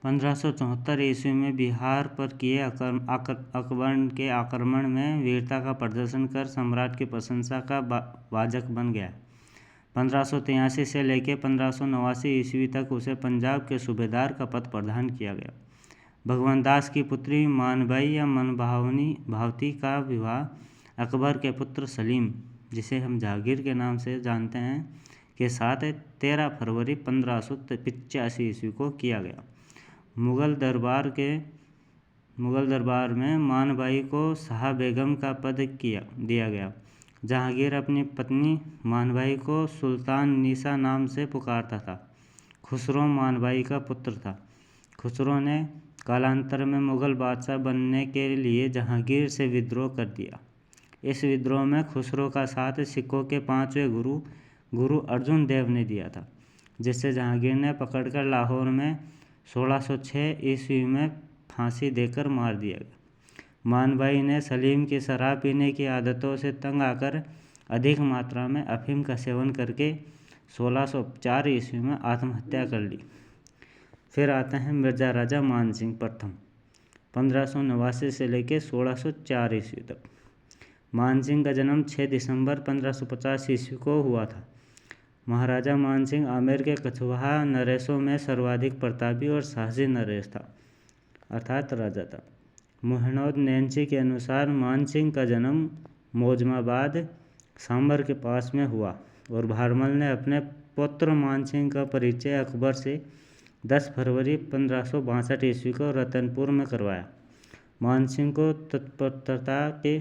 1574 ईस्वी में बिहार पर किए अकबर के आक्रमण में वीरता का प्रदर्शन कर सम्राट की प्रशंसा का वाजक बन गया। 1583 से लेकर 1589 ईस्वी तक उसे पंजाब के सूबेदार का पद प्रदान किया गया। भगवंत दास की पुत्री मानबाई या भावती का विवाह अकबर के पुत्र सलीम, जिसे हम जहांगीर के नाम से जानते हैं, के साथ 13 फरवरी 1585 ईस्वी को किया गया। मुगल दरबार में मानबाई को शाह बेगम का पद दिया गया। जहांगीर अपनी पत्नी मानबाई को सुल्तान नीसा नाम से पुकारता था। खुसरो मानबाई का पुत्र था। खुसरो ने कालांतर में मुगल बादशाह बनने के लिए जहांगीर से विद्रोह कर दिया। इस विद्रोह में खुसरो का साथ सिखों के 5वें गुरु अर्जुन देव ने दिया था, जिसे जहांगीर ने पकड़कर लाहौर में 1606 ईस्वी में फांसी देकर मार दिया गया। मानबाई ने सलीम की शराब पीने की आदतों से तंग आकर अधिक मात्रा में अफीम का सेवन करके 1604 ईस्वी में आत्महत्या कर ली। फिर आते हैं मिर्जा राजा मानसिंह प्रथम, 1589 से लेकर 1604 ईस्वी तक। मानसिंह का जन्म 6 दिसंबर 1550 ईस्वी को हुआ था। महाराजा मानसिंह आमेर के कछवाहा नरेशों में सर्वाधिक प्रतापी और साहसी नरेश था, अर्थात राजा था। मोहनोद नैन्सी के अनुसार मानसिंह का जन्म मौजमाबाद सांबर के पास में हुआ और भारमल ने अपने पुत्र मानसिंह का परिचय अकबर से 10 फरवरी 1562 ईस्वी को रतनपुर में करवाया। मानसिंह को तत्परता के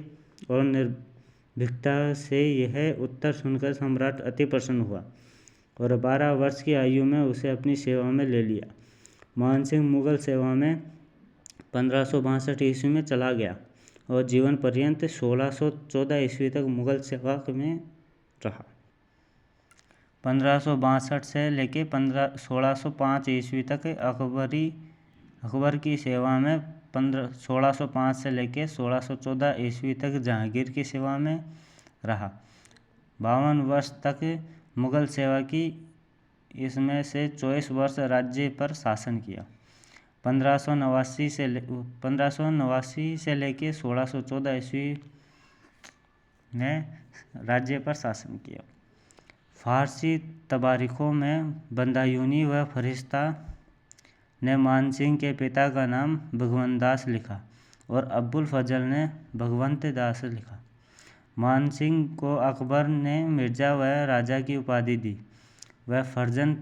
और निर्भीकता से यह उत्तर सुनकर सम्राट अति प्रसन्न हुआ और 12 वर्ष की आयु में उसे अपनी सेवा में ले लिया। मानसिंह मुगल सेवा में 1562 ईस्वी में चला गया और जीवन पर्यंत 1614 ईस्वी तक मुगल सेवा में रहा। 1562 से लेकर 1605 ईस्वी तक अकबर की सेवा में 1605 से लेकर 1614 ईस्वी तक जहांगीर की सेवा में रहा। 52 वर्ष तक मुगल सेवा की, इसमें से 24 वर्ष राज्य पर शासन किया। 1589 से लेकर 1614 ईस्वी में राज्य पर शासन किया। फारसी तबारिखों में बंदायूनी व फरिश्ता ने मानसिंह के पिता का नाम भगवंत दास लिखा और अब्बुल फजल ने भगवंत दास लिखा। मानसिंह को अकबर ने मिर्जा व राजा की उपाधि दी व फर्जन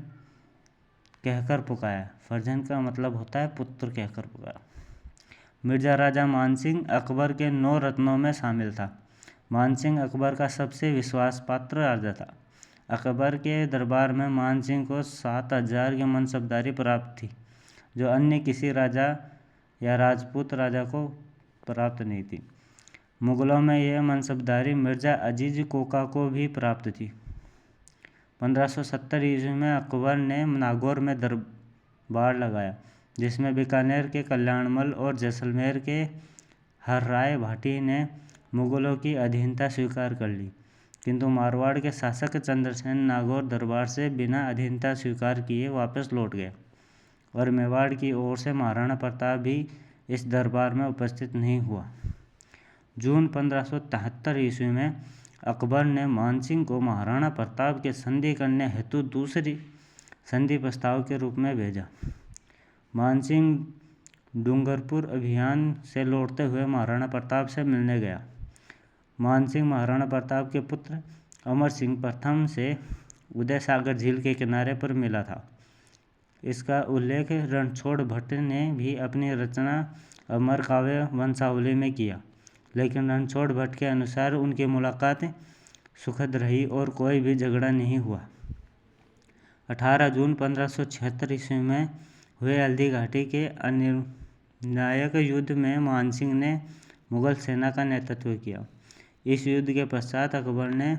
कहकर पुकारा। फर्जन का मतलब होता है पुत्र कहकर पुकारा। मिर्जा राजा मानसिंह अकबर के 9 रत्नों में शामिल था। मानसिंह अकबर का सबसे विश्वास पात्र राजा था। अकबर के दरबार में मानसिंह को 7000 की मनसबदारी प्राप्त थी, जो अन्य किसी राजा या राजपूत राजा को प्राप्त नहीं थी। मुगलों में यह मनसबदारी मिर्जा अजीज कोका को भी प्राप्त थी। 1570 ईस्वी में अकबर ने नागौर में दरबार लगाया, जिसमें बीकानेर के कल्याणमल और जैसलमेर के हरराय भाटी ने मुगलों की अधीनता स्वीकार कर ली, किंतु मारवाड़ के शासक चंद्रसेन नागौर दरबार से बिना अधीनता स्वीकार किए वापस लौट गए और मेवाड़ की ओर से महाराणा प्रताप भी इस दरबार में उपस्थित नहीं हुआ। जून 1573 ईस्वी में अकबर ने मानसिंह को महाराणा प्रताप के संधि करने हेतु दूसरी संधि प्रस्ताव के रूप में भेजा। मानसिंह डूंगरपुर अभियान से लौटते हुए महाराणा प्रताप से मिलने गया। मानसिंह महाराणा प्रताप के पुत्र अमर सिंह प्रथम से उदय सागर झील के किनारे पर मिला था। इसका उल्लेख रणछोड़ भट्ट ने भी अपनी रचना अमर काव्य वंशावली में किया, लेकिन रणछोड़ भट्ट के अनुसार उनकी मुलाकात सुखद रही और कोई भी झगड़ा नहीं हुआ। 18 जून 1576 ईस्वी में हुए हल्दी घाटी के अनिर्णायक युद्ध में मानसिंह ने मुगल सेना का नेतृत्व किया। इस युद्ध के पश्चात अकबर ने